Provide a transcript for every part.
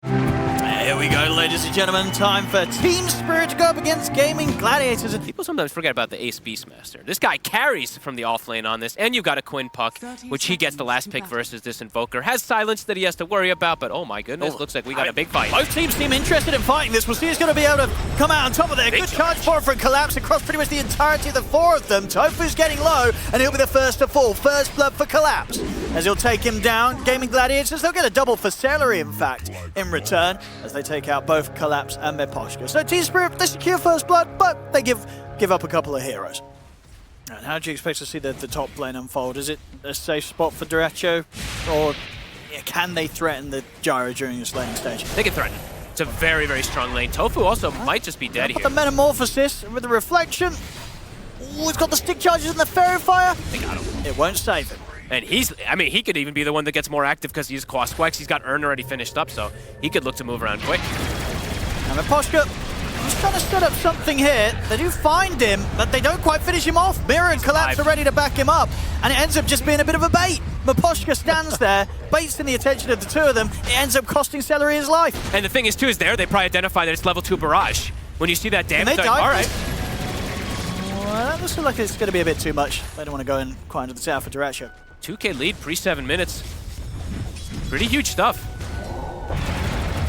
Here we go, ladies and gentlemen. Time for Team Spirit to go up against GAIMIN Gladiators. People sometimes forget about the Ace Beastmaster. This guy carries from the off lane on this, and you've got a Quinn Puck, which he gets the last pick versus this Invoker. Has silence that he has to worry about, but oh my goodness, looks like we got a big fight. Both teams seem interested in fighting this. We'll see who's going to be able to come out on top of there. Good charge forward for a collapse across pretty much the entirety of the four of them. Tofu's getting low, and he'll be the first to fall. First blood for collapse. As he'll take him down, GAIMIN Gladiators, they'll get a double for Celery, in fact, in return, as they take out both Collapse and Meposhka. So Team Spirit, they secure first blood, but they give up a couple of heroes. And how do you expect to see the top lane unfold? Is it a safe spot for Derecho, or can they threaten the Gyro during this laning stage? They can threaten. It's a very, very strong lane. Tofu also might just be dead here. The Metamorphosis with the Reflection. Ooh, it's got the stick charges and the Fairy Fire. They got him. It won't save him. And he could even be the one that gets more active because he's Quasquex. He's got Urn already finished up, so he could look to move around quick. And Meposhka, he's trying to set up something here. They do find him, but they don't quite finish him off. Mirror and Collapse are ready to back him up, and it ends up just being a bit of a bait. Meposhka stands there, baits in the attention of the two of them. It ends up costing Celery his life. And the thing is, too, is they probably identify that it's level 2 barrage. When you see that damage, like, all right. Well, that looks like it's going to be a bit too much. They don't want to go in quite into the tower for Derecho. 2K lead, pre-7 minutes. Pretty huge stuff.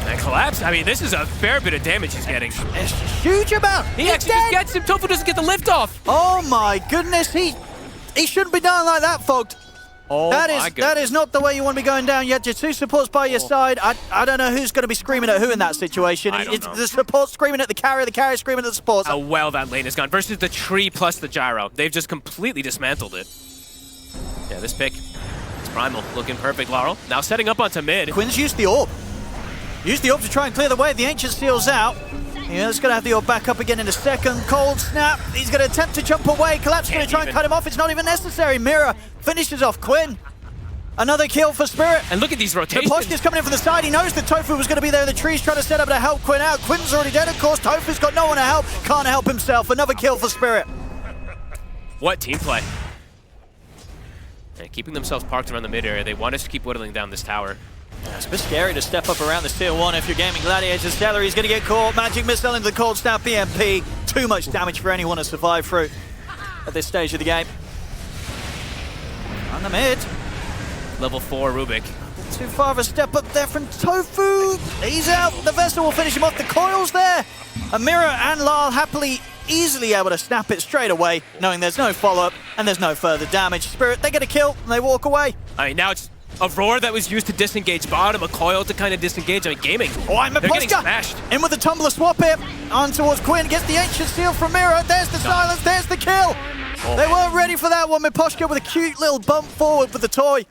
And Collapse, I mean, this is a fair bit of damage he's getting. It's a huge amount. He actually just gets him. Tofu doesn't get the lift off. Oh my goodness, he shouldn't be down like that, folks. Oh that is not the way you want to be going down yet. Your two supports by your side. I don't know who's going to be screaming at who in that situation. It's the support screaming at the carry screaming at the supports. How well that lane has gone versus the tree plus the gyro. They've just completely dismantled it. Yeah, this pick is Primal, looking perfect, Laurel. Now setting up onto mid. Quinn's used the orb. Used the orb to try and clear the way. The Ancient Steel's out. He's going to have the orb back up again in a second. Cold Snap. He's going to attempt to jump away. Collapse going to try and cut him off. It's not even necessary. Mirror finishes off Quinn. Another kill for Spirit. And look at these rotations. Meposhka's coming in from the side. He knows that Tofu was going to be there in the trees trying to set up to help Quinn out. Quinn's already dead, of course. Tofu's got no one to help. Can't help himself. Another kill for Spirit. What team play. And keeping themselves parked around the mid area. They want us to keep whittling down this tower. Yeah, it's a bit scary to step up around this tier 1 if you're GAIMIN Gladiators. Celery's going to get caught. Magic Missile into the Cold Snap BMP. Too much damage for anyone to survive through at this stage of the game. On the mid. Level 4 Rubik. Too far of a step up there from Tofu. He's out. The Vessel will finish him off. The coil's there. And Mirror and Lyle happily, easily able to snap it straight away, knowing there's no follow-up and there's no further damage. Spirit, they get a kill and they walk away. I mean, now it's a roar that was used to disengage bottom, a coil to kind of disengage. I mean, GAIMIN. Oh, I'm They're getting smashed. In with the tumbler swap here. On towards Quinn. Gets the Ancient Steel from Mirror. There's the silence. There's the kill. They weren't ready for that one. Meposhka with a cute little bump forward with the toy.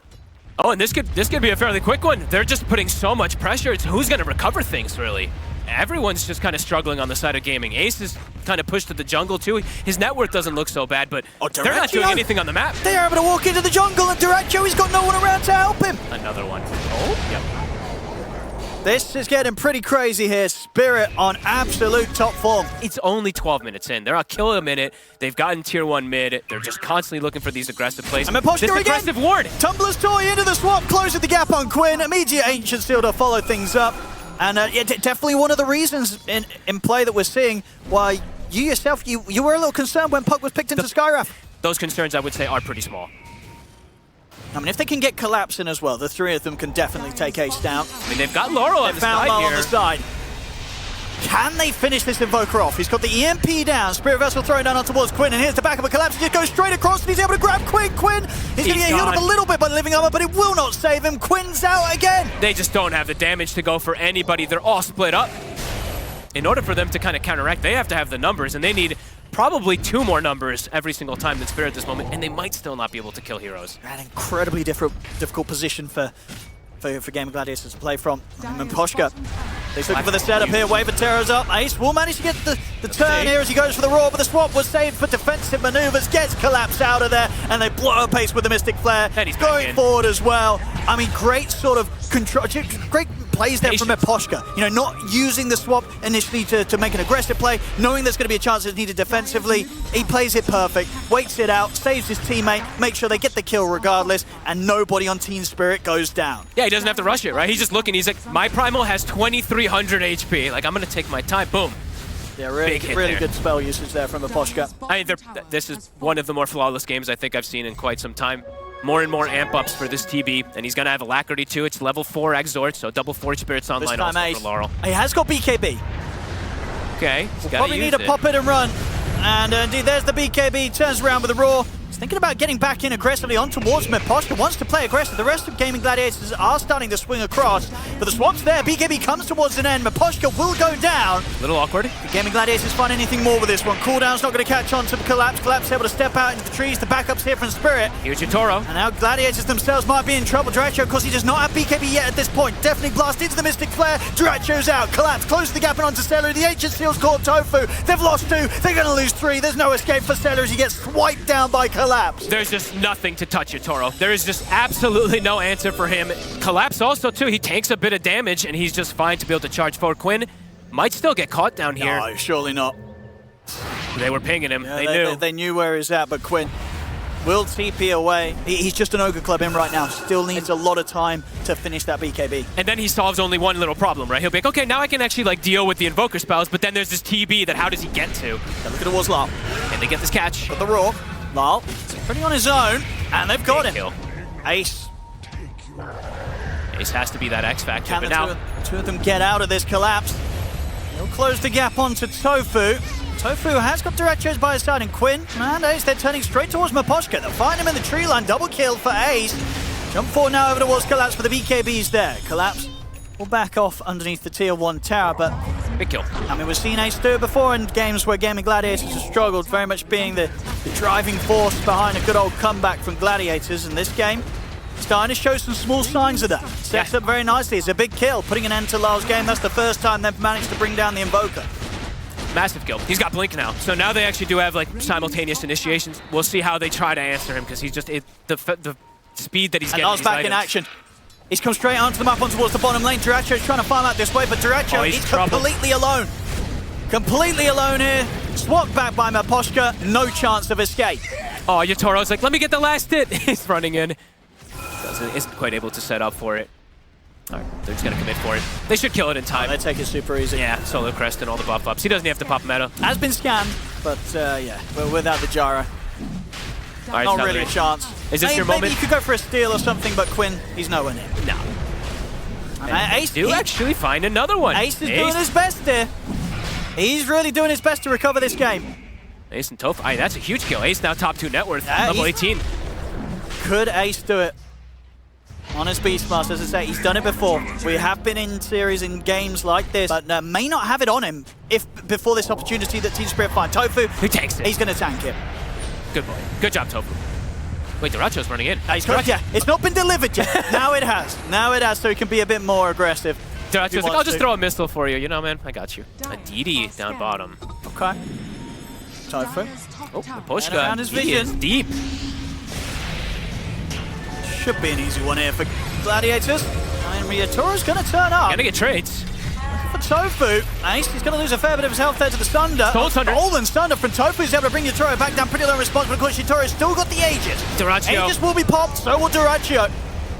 Oh, and this could be a fairly quick one. They're just putting so much pressure. It's who's going to recover things, really. Everyone's just kind of struggling on the side of GAIMIN. Ace is kind of pushed to the jungle, too. His net worth doesn't look so bad, but they're not doing anything on the map. They are able to walk into the jungle, and Derecho, he's got no one around to help him. Another one. Oh, yep. This is getting pretty crazy here. Spirit on absolute top form. It's only 12 minutes in. They're a kill a minute. They've gotten tier 1 mid. They're just constantly looking for these aggressive plays. And Meposhka this again. Aggressive ward. Tumbler's toy into the swap, closing the gap on Quinn. Immediate Ancient Steel to follow things up. And yeah, definitely one of the reasons in play that we're seeing why you yourself, you were a little concerned when Puck was picked into Skywrath. Those concerns, I would say, are pretty small. I mean, if they can get Collapse in as well, the three of them can definitely take Ace down. I mean, they've got Laurel on the side Laurel here. on the side. Can they finish this Invoker off? He's got the EMP down. Spirit Vessel throwing down on towards Quinn, and here's the back of a Collapse. He just goes straight across, and he's able to grab Quinn. He's going to get healed up a little bit by living armor, but it will not save him. Quinn's out again. They just don't have the damage to go for anybody. They're all split up. In order for them to kind of counteract, they have to have the numbers, and they need probably 2 more numbers every single time than Spirit at this moment, and they might still not be able to kill heroes. An incredibly difficult position for GAIMIN Gladiators to play from. Meposhka, he's looking for the setup here. Wave of Terror's up. Ace will manage to get the turn here as he goes for the roar, but the swap was saved for defensive maneuvers. Gets Collapse out of there, and they blow up Ace with the Mystic Flare. And he's going forward as well. I mean, great sort of control, great plays there from Miposhka. You know, not using the swap initially to make an aggressive play, knowing there's going to be a chance that's needed defensively. He plays it perfect, waits it out, saves his teammate, makes sure they get the kill regardless, and nobody on Team Spirit goes down. Yeah, he doesn't have to rush it, right? He's just looking. He's like, my Primal has 2,300 HP. Like, I'm going to take my time. Boom. Yeah, really good spell usage there from Miposhka. I mean, this is one of the more flawless games I think I've seen in quite some time. More and more amp-ups for this TB, and he's going to have Alacrity too. It's level 4 Exort, so double Forge Spirits online also for Laurel. He has got BKB. Okay, he's got probably need to pop it and run. And indeed, there's the BKB, turns around with a roar. He's thinking about getting back in aggressively on towards Miposhka, wants to play aggressive. The rest of GAIMIN Gladiators are starting to swing across, but the swap's there. BKB comes towards an end. Miposhka will go down. A little awkward. The GAIMIN Gladiators find anything more with this one. Cooldown's not going to catch on to Collapse. Collapse able to step out into the trees. The backup's here from Spirit. Here's Yatoro. And now Gladiators themselves might be in trouble. Duracho, of course, he does not have BKB yet at this point. Definitely blast into the Mystic Flare. Duracho's out. Collapse closes the gap in onto Celery. The Ancient Seal's caught Tofu. They've lost 2. They're going to lose 3. There's no escape for Celery as he gets swiped down by Collapse. There's just nothing to touch Yatoro. There is just absolutely no answer for him. Collapse also, too. He tanks a bit of damage, and he's just fine to be able to charge forward. Quinn might still get caught down here. No, surely not. They were pinging him. Yeah, they knew where he's at, but Quinn will TP away. He's just an Ogre Club in right now. Still needs a lot of time to finish that BKB. And then he solves only one little problem, right? He'll be like, okay, now I can actually like deal with the Invoker spells, but then there's this TB that how does he get to? Look at it was Lal. And they get this catch. But the roar. Lal, pretty on his own, and they've got him. Kill. Ace. Ace has to be that X factor, Can but the now two of them get out of this collapse? He'll close the gap onto Tofu. Tofu has got Duracho's by his side, and Quinn and Ace, they're turning straight towards Miposhka. They'll find him in the tree line. Double kill for Ace. Jump forward now over towards Collapse, but the BKB's there. Collapse will back off underneath the tier 1 tower, but big kill. I mean, we've seen Ace do it before in games where GAIMIN Gladiators have struggled, very much being the driving force behind a good old comeback from Gladiators. In this game, starting to show some small signs of that. Sets up very nicely. It's a big kill, putting an end to Lal's game. That's the first time they've managed to bring down the Invoker. Massive kill. He's got Blink now. So now they actually do have like simultaneous initiations. We'll see how they try to answer him, because he's just, the speed that he's getting. And Lal's back in action. He's come straight onto the map on towards the bottom lane. Duracho's trying to farm out this way, but Duracho is completely alone. Completely alone here. Swapped back by Miposhka. No chance of escape. Oh, Yatoro's like, let me get the last hit. He's running in. Isn't quite able to set up for it. All right, they're just going to commit for it. They should kill it in time. They take it super easy. Yeah, solo crest and all the buff ups. He doesn't have to pop meta. Has been scanned, but yeah, without the gyro. Right, not really a chance. Is this your moment? Maybe you could go for a steal or something, but Quinn, he's nowhere near. No. Ace do actually find another one. Ace is doing his best here. He's really doing his best to recover this game. Ace and Tofu. That's a huge kill. Ace now top 2 net worth, level 18. Could Ace do it? On his Beastmaster, as I say, he's done it before. We have been in series in games like this, but may not have it on him if before this opportunity that Team Spirit find. Tofu, who takes it? He's going to tank it. Good boy. Good job, Tofu. Wait, Duracho's running in. Yeah, it's not been delivered yet. Now it has. Now it has, so he can be a bit more aggressive. Duracho's like, I'll just throw a missile for you. You know, man, I got you. A DD down bottom. Okay. Tofu. Oh, Miposhka. He is deep. Should be an easy one here for Gladiators. And Yatoro's going to turn up. Gonna get trades. For Tofu, Ace, he's going to lose a fair bit of his health there to the Sunder. Golden Sunder from Tofu is able to bring Yatoro back down pretty low in response, but of course Yatoro's still got the Aegis. Duracho. Aegis will be popped, so will Duracho.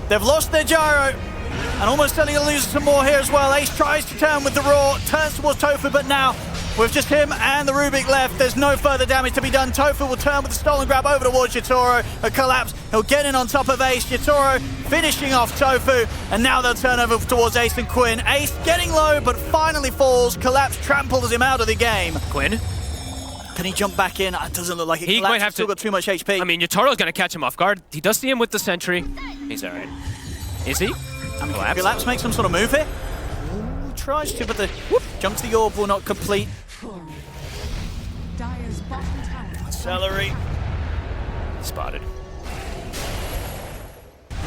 They've lost their gyro, and almost starting to lose some more here as well. Ace tries to turn with the Roar, turns towards Tofu, but now with just him and the Rubik left, there's no further damage to be done. Tofu will turn with the stolen grab over towards Yatoro. A collapse. He'll get in on top of Ace. Yatoro finishing off Tofu. And now they'll turn over towards Ace and Quinn. Ace getting low, but finally falls. Collapse tramples him out of the game. Quinn? Can he jump back in? It doesn't look like it. He might have still got too much HP. I mean, Yatoro's going to catch him off guard. He does see him with the sentry. He's all right. Is he? I mean, can Collapse make some sort of move here? Ooh, tries to, but the jump to the orb will not complete. Celery. Spotted.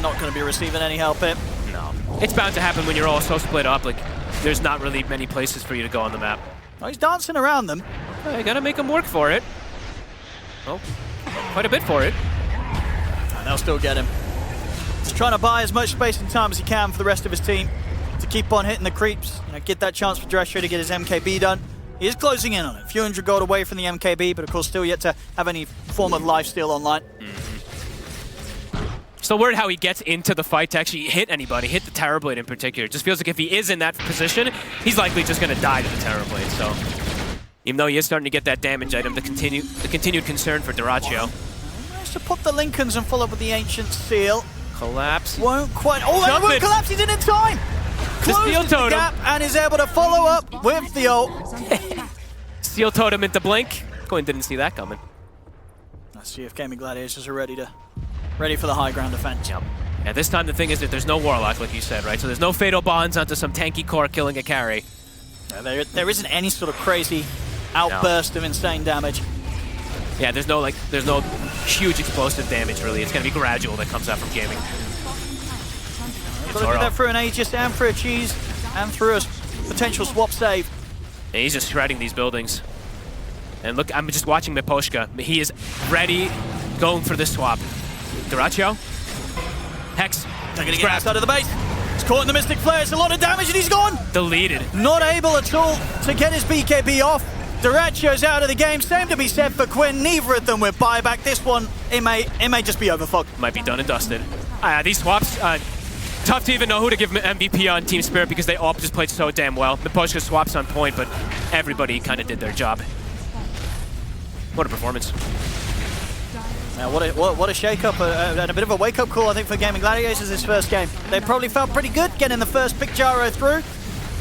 Not going to be receiving any help here. No. It's bound to happen when you're all so split up. Like, there's not really many places for you to go on the map. Oh, he's dancing around them. You gotta make him work for it. Oh, quite a bit for it. And they'll still get him. He's trying to buy as much space and time as he can for the rest of his team. to keep on hitting the creeps. You know, get that chance for Drescher to get his MKB done. He is closing in on it. A few hundred gold away from the MKB, but of course still yet to have any form of lifesteal online. Still worried how he gets into the fight to actually hit anybody, hit the Terrorblade in particular. It just feels like if he is in that position, he's likely just going to die to the Terrorblade. So, even though he is starting to get that damage item, the continued concern for Dyrachyo. Nice to put the Lincolns and follow up with the Ancient Seal. Collapse. Won't quite. Oh, that won't collapse. He's in time. Closes the gap and is able to follow up with the ult. Steel Totem into blink. Coin didn't see that coming. Let's see if GAIMIN Gladiators are ready for the high ground defense. Yep. Yeah, this time the thing is that there's no Warlock, like you said, right? So there's no Fatal Bonds onto some tanky core killing a carry. Yeah, there isn't any sort of crazy outburst of insane damage. Yeah, there's no huge explosive damage really. It's gonna be gradual that comes out from GAIMIN. Got to do that through an Aegis and through a cheese and through a potential swap save. And he's just shredding these buildings. And look, I'm just watching Miposhka. He is ready, going for this swap. Dyrachyo. Hex. They're going to get outside of the base. He's caught in the Mystic Flare. It's a lot of damage and he's gone. Deleted. Not able at all to get his BKB off. Dyrachyo's out of the game. Same to be said for Quinn. Neither of them with buyback. This one, it may just be overfucked. Might be done and dusted. These swaps, tough to even know who to give MVP on Team Spirit because they all just played so damn well. Miposhka swaps on point, but everybody kind of did their job. What a performance. Now, what a shake-up and a bit of a wake-up call, I think, for GAIMIN Gladiators this first game. They probably felt pretty good getting the first pick Jaro through,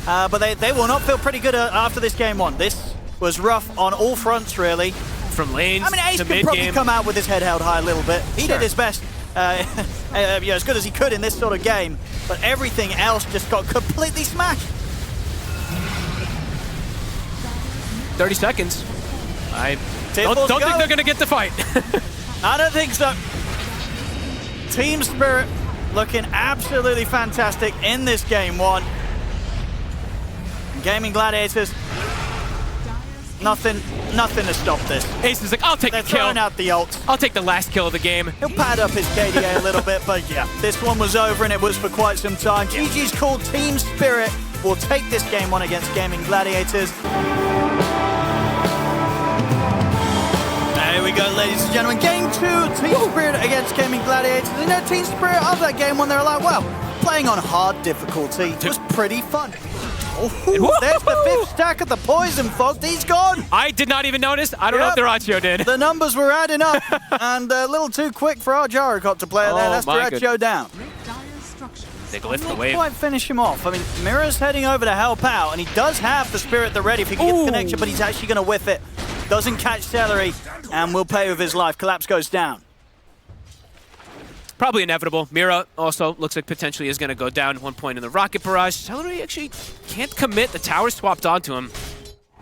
but they will not feel pretty good after this game one. This was rough on all fronts, really. From lanes I mean, Ace to could probably mid-game. come out with his head held high a little bit. He did his best, as good as he could in this sort of game, but everything else just got completely smashed. 30 seconds. I don't think they're going to get the fight. I don't think so. Team Spirit looking absolutely fantastic in this game one. And GAIMIN Gladiators, nothing to stop this. Ace is like, I'll take They're the kill. throwing out the ult. I'll take the last kill of the game. He'll pad up his KDA a little bit, but yeah, this one was over and it was for quite some time. GG's called. Team Spirit will take this game one against GAIMIN Gladiators. There we go, ladies and gentlemen. Game 2, Team Spirit against GAIMIN Gladiators. You know, Team Spirit, after that game one, they were like, well, playing on hard difficulty was pretty fun. Oh, there's the 5th stack of the Poison Fog. He's gone. I did not even notice. I don't know if Dyrachyo did. The numbers were adding up, and a little too quick for our Gyrocopter player there. That's Dyrachyo down. They glyph the Not wave. quite finish him off. I mean, Mira's heading over to help out, and he does have the Spirit the ready if he can get the connection, but he's actually going to whiff it. Doesn't catch Celery, and will pay with his life. Collapse goes down. Probably inevitable. Mira also looks like potentially is going to go down at one point in the rocket barrage. Celery actually can't commit. The tower swapped onto him.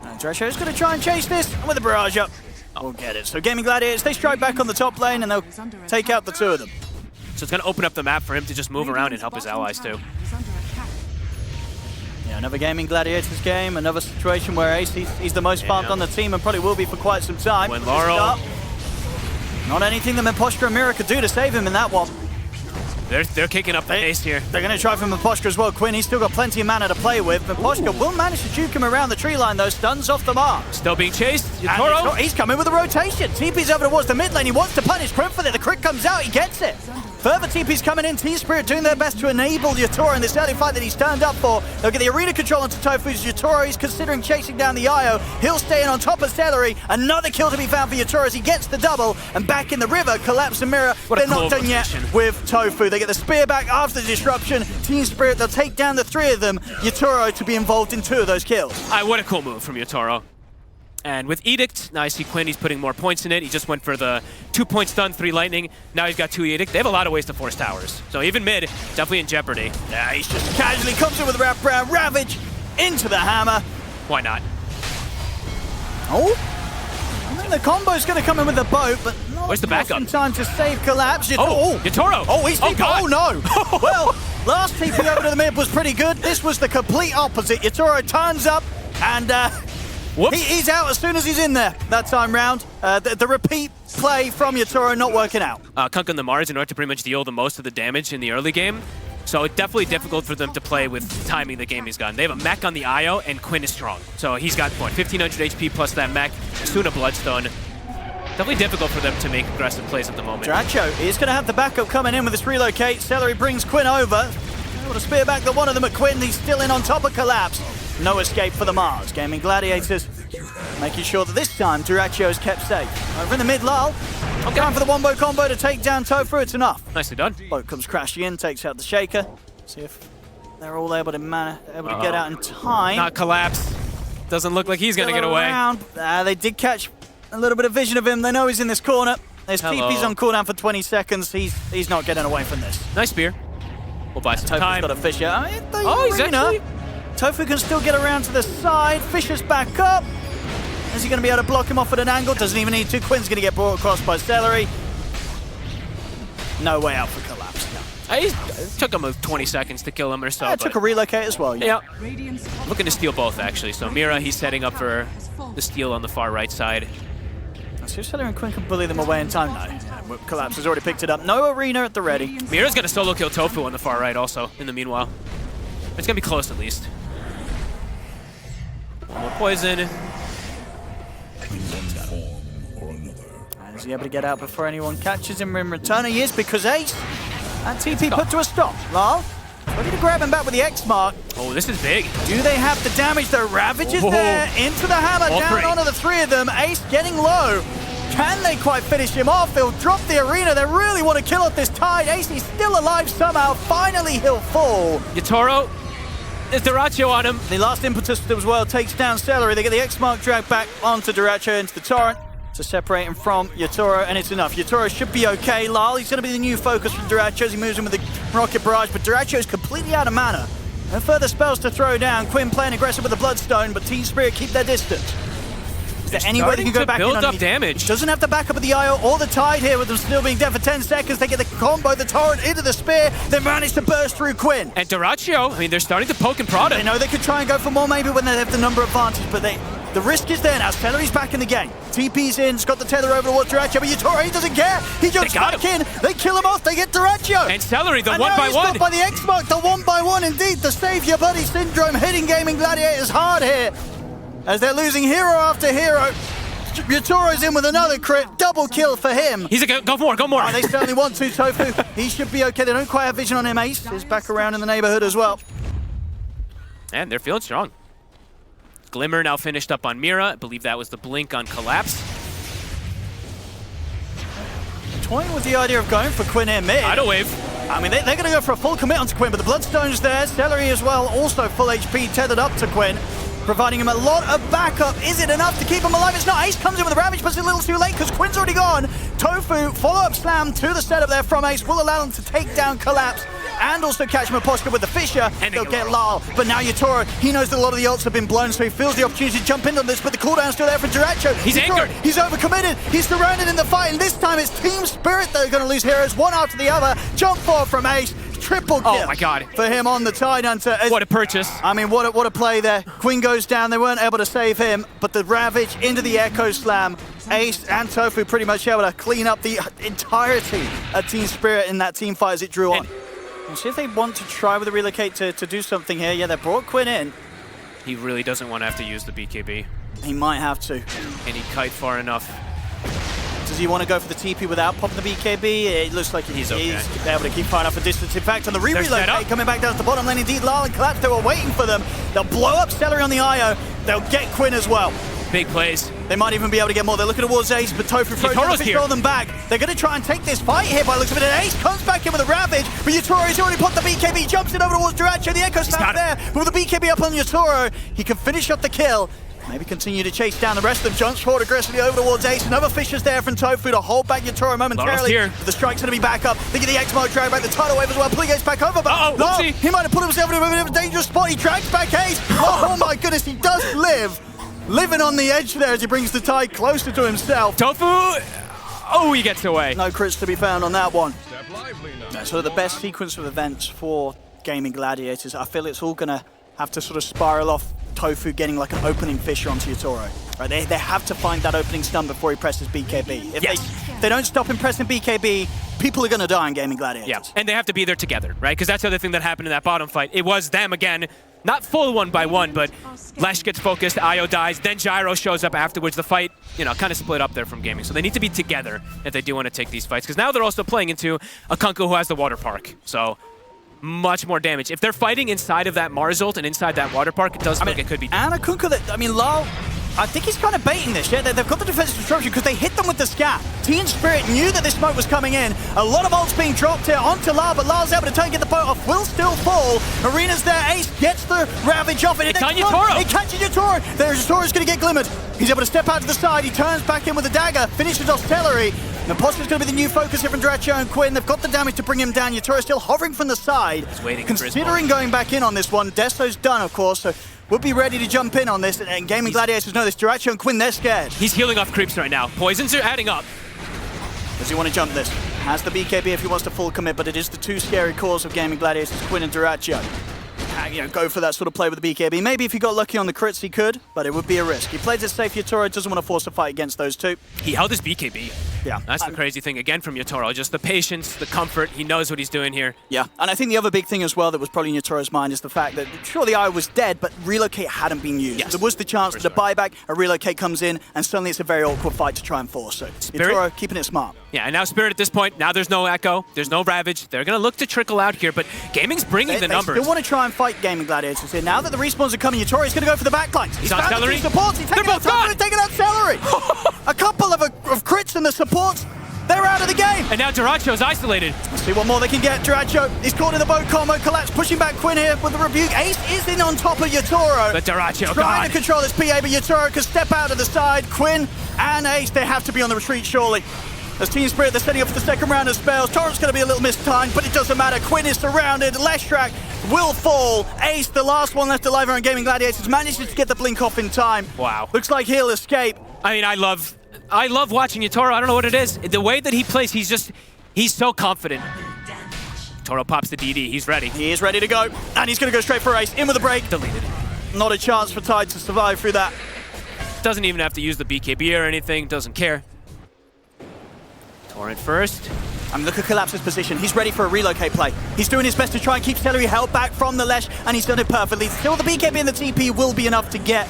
And Drescher's going to try and chase this, and with the barrage up, we'll get it. So GAIMIN Gladiators, they strike back on the top lane, and they'll take out the two of them. So it's going to open up the map for him to just move around and help his allies too. Yeah, another GAIMIN Gladiators game, another situation where Ace, he's the most farmed on the team and probably will be for quite some time. When Laurel... Not anything that Miposhka and Mira could do to save him in that one. They're kicking up the Ace here. They're going to try for Miposhka as well. Quinn, he's still got plenty of mana to play with. Miposhka will manage to juke him around the tree line, though. Stuns off the mark. Still being chased. Yatoro. He's coming with a rotation. TP's over towards the mid lane. He wants to punish Crimp for it. The crit comes out. He gets it. Further TP's coming in. Team Spirit doing their best to enable Yatoro in this early fight that he's turned up for. They'll get the arena control onto Tofu's. Yatoro, he's considering chasing down the IO. He'll stay in on top of Celery. Another kill to be found for Yatoro as he gets the double. And back in the river, Collapse and Mira. They're not done yet with Tofu. They get the spear back after the disruption. Team Spirit, they'll take down the 3 of them. Yatoro to be involved in 2 of those kills. What a cool move from Yatoro. And with Edict, now I see Quinn, he's putting more points in it. He just went for the 2 points stun, 3 lightning. Now he's got 2 Edict. They have a lot of ways to force towers. So even mid, definitely in jeopardy. Yeah, he's just casually comes in with a wrap around Ravage into the hammer. Why not? Oh, I mean, the combo's going to come in with the boat, but not where's the backup? in time to save Collapse. Yatoro! Oh, he's TP. God. Oh, no. Well, last TP over to the mid was pretty good. This was the complete opposite. Yatoro turns up and he's out as soon as he's in there that time round. The repeat play from Yatoro not working out. Kunk on the Mars in order to pretty much deal the most of the damage in the early game. So it's definitely difficult for them to play with timing the game he's got. They have a mech on the IO, and Quinn is strong. So he's got, what, 1,500 HP plus that mech, soon a Bloodstone. Definitely difficult for them to make aggressive plays at the moment. Dracho is going to have the backup coming in with this relocate. Celery brings Quinn over. Able to spear back the one of them at Quinn. He's still in on top of Collapse. No escape for the Mars. GAIMIN Gladiators making sure that this time Dracho is kept safe. Over in the mid, Lal. Okay. Time for the wombo combo to take down Tofu. It's enough. Nicely done. Boat comes crashing in, takes out the Shaker. See if they're all able to get out in time. Not Collapse. Doesn't look like he's going to get away. They did catch a little bit of vision of him. They know he's in this corner. There's TP's on cooldown for 20 seconds. He's not getting away from this. Nice spear. We'll buy some Tofu's time. got a Fisher. I mean, He's actually... Tofu can still get around to the side. Fisher's back up. Is he going to be able to block him off at an angle? Doesn't even need to. Quinn's going to get brought across by Celery. No way out for Collapse. No. It took him 20 seconds to kill him or so. It took a relocate as well. Yeah. Looking to steal both, actually. So Mira, he's setting up for the steal on the far right side. So if Celery and Quinn can bully them away in time, no. Collapse has already picked it up. No arena at the ready. Mira's going to solo kill Tofu on the far right also, in the meanwhile. It's going to be close at least. One more poison. Is he able to get out before anyone catches him in return? He is, because Ace and TP put to a stop. Lal, ready to grab him back with the X mark. Oh, this is big. Do they have the damage? The Ravage is there, into the hammer, down onto the three of them. Ace getting low. Can they quite finish him off? They'll drop the arena. They really want to kill off this Tide. Ace is still alive somehow. Finally, he'll fall. Yatoro, there's Duracho on him. The last impetus as well takes down Celery. They get the X mark dragged back onto Duracho into the torrent to separate him from Yatoro, and it's enough. Yatoro should be okay. Lal, he's going to be the new focus from Duracho as he moves in with the Rocket Barrage, but Duracho is completely out of mana. No further spells to throw down. Quinn playing aggressive with the Bloodstone, but Team Spirit keep their distance. Is there any way they can go back in on up damage? Doesn't have the backup of the IO or the Tide here with them still being dead for 10 seconds. They get the combo, the torrent into the spear, then manage to burst through Quinn. And Duracho, I mean, they're starting to poke and prod him. They know they could try and go for more maybe when they have the number advantage, but the risk is there now. Celery's back in the game. TP's in, he's got the tether over towards Duracho, but Yatoro, he doesn't care. He jumps back in, they kill him off, they get Duracho. And Celery, the and one by one. He's got by the X-Mark, the one by one indeed. The Save Your Buddy syndrome hitting GAIMIN Gladiators hard here. As they're losing hero after hero. Yatoro's in with another crit, double kill for him. He's a go more, go more. They certainly want to, Tofu. He should be okay. They don't quite have vision on him. Ace is back around in the neighborhood as well. And they're feeling strong. Glimmer now finished up on Mira. I believe that was the blink on Collapse. Toying with the idea of going for Quinn here mid. Idle wave. I mean, they're going to go for a full commit onto Quinn, but the Bloodstone's there. Celery as well, also full HP, tethered up to Quinn, providing him a lot of backup. Is it enough to keep him alive? It's not. Ace comes in with a Ravage, but it's a little too late because Quinn's already gone. Tofu, follow-up slam to the setup there from Ace, will allow them to take down Collapse and also catch Maposhka with the Fisher. They'll get Lal, but now Yatoro, he knows that a lot of the ults have been blown, so he feels the opportunity to jump into this, but the cooldown's still there for Duracho. He's anchored. He's overcommitted. He's surrounded in the fight, and this time it's Team Spirit that are going to lose heroes, one after the other. Jump forward from Ace. Triple kill. Oh my god. For him on the Tide Hunter. What a purchase. I mean, what a play there. Quinn goes down. They weren't able to save him, but the Ravage into the Echo Slam. Ace and Tofu pretty much able to clean up the entirety of Team Spirit in that team fight as it drew on. We'll see if they want to try with the relocate to do something here. Yeah, they brought Quinn in. He really doesn't want to have to use the BKB. He might have to. And he kite far enough. Does he want to go for the TP without popping the BKB? It looks like he's able to keep far enough a distance. In fact, on the re-relocate, coming back down to the bottom lane, indeed, Lal and Collapse, they were waiting for them. They'll blow up Celery on the IO. They'll get Quinn as well. Big plays. They might even be able to get more. They're looking towards Ace, but Tofu throws them back. They're going to try and take this fight here by looks of it. And Ace comes back in with a Ravage, but Yatoro's already put the BKB, jumps it over towards Duracho. The Echo Slam's there, but with the BKB up on Yatoro, he can finish up the kill. Maybe continue to chase down the rest of them. Jumps forward aggressively over towards Ace. Another Fisher's there from Tofu to hold back Yatoro momentarily. But the strike's going to be back up. They get the X-Mark drag back the tidal wave as well. Pulling Ace back over, but no, he might have put himself in a bit of a dangerous spot. He drags back Ace. Oh my goodness, he does live. Living on the edge there as he brings the Tide closer to himself. Tofu, oh, he gets away. No crits to be found on that one. That's sort of the best sequence of events for GAIMIN Gladiators. I feel it's all going to have to sort of spiral off Tofu getting like an opening Fisher onto Yatoro. Right, they have to find that opening stun before he presses BKB. If they don't stop him pressing BKB, people are going to die in GAIMIN Gladiators. Yeah, and they have to be there together, right? Because that's the other thing that happened in that bottom fight. It was them again, not full 1-by-1, but Lesh gets focused, Io dies, then Gyro shows up afterwards. The fight, you know, kind of split up there from GAIMIN. So they need to be together if they do want to take these fights. Because now they're also playing into a Kunku who has the water park. So much more damage. If they're fighting inside of that Mars ult and inside that water park, it does look like it could be. And a Kunku that, I mean, Lal, I think he's kind of baiting this, yeah? They've got the defensive destruction because they hit them with the scat. Team Spirit knew that this smoke was coming in. A lot of ults being dropped here onto Lal, but Lal's able to turn and get the boat off. Will still fall. Arena's there. Ace gets the Ravage off it. It's on Yatoro. It catches Yatoro. Yatoro's going to get glimmered. He's able to step out to the side. He turns back in with a dagger, finishes off Celery. Imposter's going to be the new focus here from Dyrachyo and Quinn. They've got the damage to bring him down. Yatoro still hovering from the side. He's waiting considering going back in on this one. Deso's done, of course, so we'll be ready to jump in on this. And GAIMIN Gladiators know this. Dyrachyo and Quinn, they're scared. He's healing off creeps right now. Poisons are adding up. Does he want to jump this? Has the BKB if he wants to full commit, but it is the two scary calls of GAIMIN Gladiators, Quinn and Dyrachyo. You know, go for that sort of play with the BKB. Maybe if he got lucky on the crits, he could, but it would be a risk. He plays it safe. Yatoro doesn't want to force a fight against those two. He held his BKB. Yeah. That's the crazy thing, again, from Yatoro. Just the patience, the comfort. He knows what he's doing here. Yeah, and I think the other big thing as well that was probably in Yatoro's mind is the fact that, sure, the Eye was dead, but relocate hadn't been used. Yes. There was the chance that a buyback, a relocate comes in, and suddenly it's a very awkward fight to try and force. So Yatoro keeping it smart. Yeah, and now Spirit at this point, now there's no Echo, there's no Ravage. They're going to look to trickle out here, but GAIMIN's bringing the numbers. They still want to try and fight GAIMIN Gladiators here. Now that the respawns are coming, Yatoro's going to go for the backlines. He's on Celery. Supports. He's taking out Celery, taking out Celery. A couple of crits and the supports. They're out of the game. And now Dyrachyo's isolated. Let's see what more they can get. Dyrachyo, he's caught in the boat combo. Collapse, pushing back Quinn here with the rebuke. Ace is in on top of Yatoro. But Dyrachyo trying to control this PA, but Yatoro can step out of the side. Quinn and Ace, they have to be on the retreat, surely. As Team Spirit, they're setting up for the second round of spells. Torrent's going to be a little mistimed, but it doesn't matter. Quinn is surrounded. Leshrac will fall. Ace, the last one left alive on GAIMIN Gladiators, manages to get the blink off in time. Wow. Looks like he'll escape. I mean, I love watching Yatoro. I don't know what it is. The way that he plays, he's so confident. Toro pops the DD. He's ready. He is ready to go. And he's going to go straight for Ace. In with a break. Deleted. Not a chance for Tide to survive through that. Doesn't even have to use the BKB or anything. Doesn't care. Torrent first. I mean, look at Collapse's position. He's ready for a relocate play. He's doing his best to try and keep Celery held back from the Lesh, and he's done it perfectly. Still, the BKB and the TP will be enough to get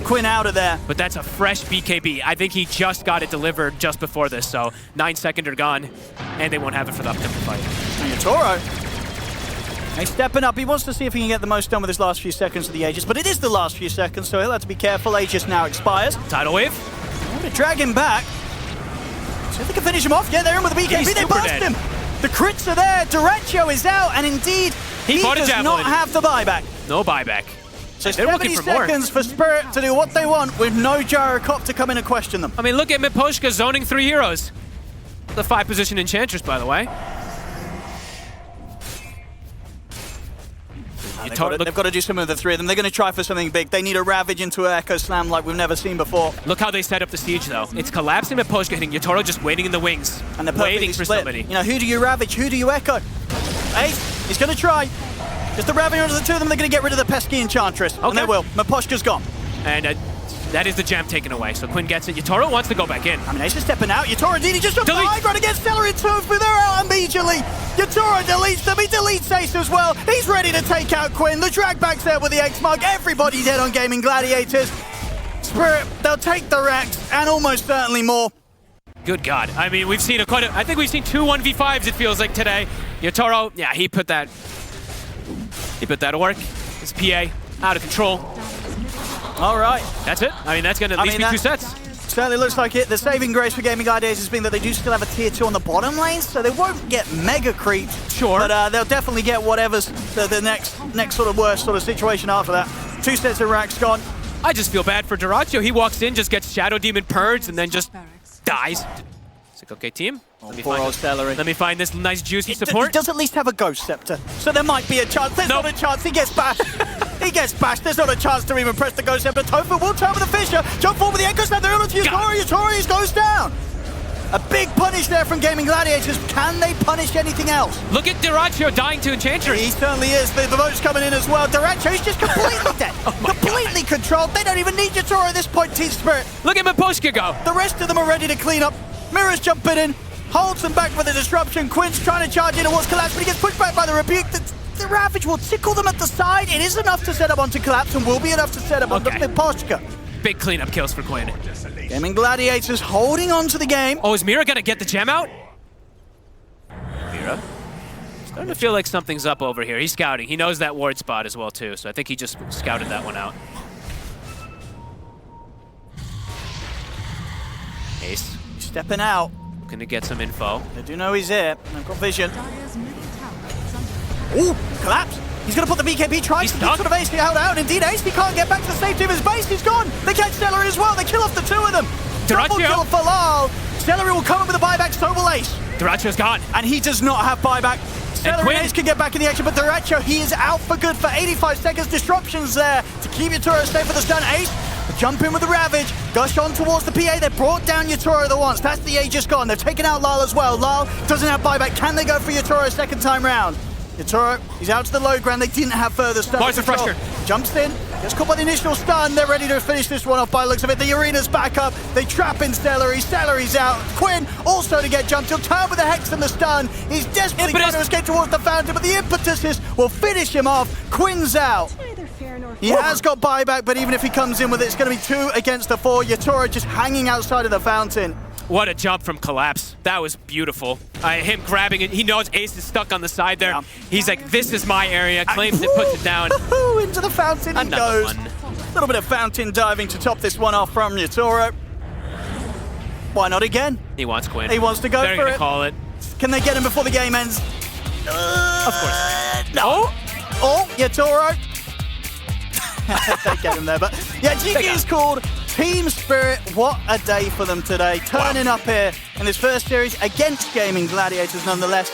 Quinn out of there. But that's a fresh BKB. I think he just got it delivered just before this, so 9 seconds are gone, and they won't have it for the upcoming fight. And Yatoro, he's stepping up. He wants to see if he can get the most done with his last few seconds of the Aegis, but it is the last few seconds, so he'll have to be careful. Aegis now expires. Tidal Wave. I want to drag him back. See if they can finish him off. Yeah, they're in with the BKB. They burst him. The crits are there. Dyrachyo is out, and indeed, he does not have the buyback. No buyback. So 70 seconds for Spirit to do what they want with no Gyrocop to come in and question them. I mean, look at Miposhka zoning 3 heroes. The 5-position Enchantress, by the way. They've got to do something with the three of them. They're going to try for something big. They need a Ravage into an Echo Slam like we've never seen before. Look how they set up the siege, though. It's collapsing Miposhka hitting Yatoro just waiting in the wings. And they're waiting for somebody. You know, who do you Ravage? Who do you Echo? Ace, he's going to try. Just the Ravage onto the two of them. They're going to get rid of the pesky Enchantress. Okay. And they will. Miposhka's gone. And that is the gem taken away. So Quinn gets it. Yatoro wants to go back in. I mean, Ace is stepping out. Yatoro indeed, he just jumped the high ground against Celery and Tofu. They're out immediately. Yatoro deletes them. He deletes Ace as well. He's ready to take out Quinn. The drag back's there with the X-Mark. Everybody's dead on GAIMIN Gladiators. Spirit, they'll take the Rex and almost certainly more. Good God. I mean, we've seen I think we've seen 2 1v5s, it feels like, today. Yatoro, yeah, he put that to work. His PA out of control. All right. That's it. I mean, that's going to at least be 2 sets. Certainly looks like it. The saving grace for GAIMIN Gladiators has been that they do still have a tier 2 on the bottom lanes, so they won't get mega creep. Sure. But they'll definitely get whatever's the next sort of worst sort of situation after that. 2 sets of racks gone. I just feel bad for Dyrachyo. He walks in, just gets Shadow Demon purged, and then just dies. It's like, okay, team. Let me find this nice juicy support. He does at least have a Ghost Scepter, so there might be a chance. There's not a chance. He gets bashed. He gets bashed. There's not a chance to even press the Ghost Scepter. Tofu will turn with the Fisher. Jump forward with the Echo Slam. They're on to Yatoro. Goes down. A big punish there from GAIMIN Gladiators. Can they punish anything else? Look at Dyrachyo dying to Enchantress. He certainly is. The vote's coming in as well. Dyrachyo's just completely dead. Completely completely controlled. They don't even need Yatoro at this point, Team Spirit. Look at Miposhka go. The rest of them are ready to clean up. Mirror's jumping in, holds them back with a disruption. Quinn's trying to charge in towards Collapse, but he gets pushed back by the Rebuke. The Ravage will tickle them at the side. It is enough to set up onto Collapse and will be enough to set up onto Miposhka. Big cleanup kills for Quinn. GAIMIN Gladiators holding on to the game. Oh, is Mira gonna get the gem out? Mira? Starting to feel like something's up over here. He's scouting. He knows that ward spot as well, too, so I think he just scouted that one out. Ace. Stepping out. Gonna get some info. They do know he's here. They've got vision. Ooh, Collapse. He's going to put the BKB, tries to sort of AC out. Indeed, AC can't get back to the safety of his base. He's gone. They catch Celery as well. They kill off the two of them. Double kill for Lal. Celery will come up with a buyback, so will Ace. Duraccio's gone. And he does not have buyback. Celery and Ace can get back in the action, but Duraccio, he is out for good for 85 seconds. Disruptions there to keep Yatoro safe for the stun. Ace, jump in with the Ravage. Gush on towards the PA. They brought down Yatoro the once. That's the Aegis gone. They've taken out Lal as well. Lal doesn't have buyback. Can they go for Yatoro a second time round? Yatoro, he's out to the low ground. They didn't have further stun. Mars of pressure. Jumps in, gets caught by the initial stun. They're ready to finish this one off by the looks of it. The arena's back up. They trap in Celery. Celery's out. Quinn also to get jumped. He'll turn with the Hex and the stun. He's desperately trying to escape towards the fountain, but the impetuses will finish him off. Quinn's out. He has got buyback, but even if he comes in with it, it's going to be 2 against the 4. Yatoro just hanging outside of the fountain. What a jump from Collapse. That was beautiful. Him grabbing it. He knows Ace is stuck on the side there. Yeah. He's like, this is my area. Claims it, puts it down. Into the fountain he goes. A little bit of fountain diving to top this one off from Yatoro. Why not again? He wants Quinn. He wants to go They're for gonna it. Call it. Can they get him before the game ends? Of course. No. Oh, Yatoro. They get him there, but yeah, GG is called. Team Spirit, what a day for them today. Turning up here in this first series against GAIMIN Gladiators nonetheless.